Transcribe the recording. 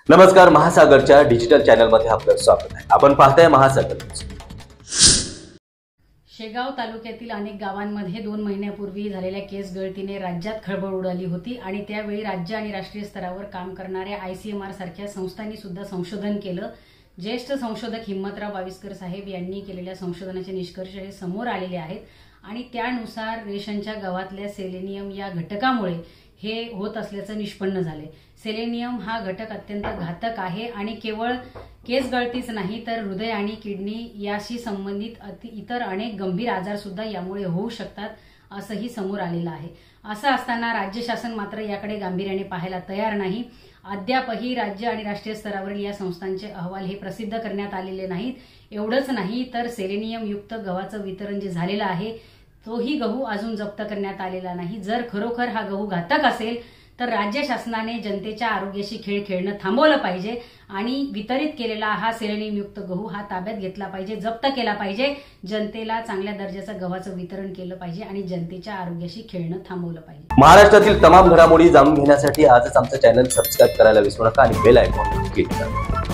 नमस्कार, महासागरच्या डिजिटल चॅनलमध्ये आपलं स्वागत आहे। आपण पाहताय महासागर न्यूज। शेगाव तालुक्यातील अनेक गावांमध्ये 2 महिन्यापूर्वी झालेल्या केस गळतीने राज्यात खळबळ उडाली होती आणि त्यावेळी राज्य आणि राष्ट्रीय स्तरावर काम करणाऱ्या ICMR सारख्या संस्थांनी सुद्धा संशोधन केलं। ज्येष्ठ संशोधक हिम्मतराव बाविस्कर साहेब यांनी केलेल्या संशोधनाचे निष्कर्ष हे समोर आलेले आहेत आणि त्यानुसार रेशनच्या गव्हातल्या सेलेनियम या घटकामुळे हे होत असल्याचं निष्पन्न झाले। सेलेनियम हा घटक अत्यंत घातक आहे आणि केवळ केस गळतीच नाही तर हृदय आणि किडनी याशी संबंधित इतर अनेक गंभीर आजार सुद्धा यामुळे होऊ शकतात असंही समोर आलेलं आहे। असं असताना राज्य शासन मात्र याकडे गांभीर्याने पाहायला तयार नाही। अद्यापही राज्य आणि राष्ट्रीय स्तरावरील या संस्थांचे अहवाल हे प्रसिद्ध करण्यात आलेले नाहीत। एवढंच नाही तर सेलेनियम युक्त गव्हाचं वितरण जे झालेलं आहे तोही गहू अजून जप्त करण्यात आलेला नाही। जर खरोखर हा गहू घातक असेल तर राज्य शासनाने जनतेच्या आरोग्याशी खेळ खेळणं थांबवलं पाहिजे आणि वितरित केलेला हा सेलेनियम युक्त गहू हा ताब्यात घेतला पाहिजे, जप्त केला पाहिजे, जनतेला चांगल्या दर्जाचं गव्हाचं वितरण केलं पाहिजे आणि जनतेच्या आरोग्याशी खेळणं थांबवलं पाहिजे। महाराष्ट्रातील तमाम घडामोडी जाणून घेण्यासाठी आजच आमचं चॅनल सबस्क्राइब करायला विसरू नका आणि बेल आयकॉन क्लिक करा।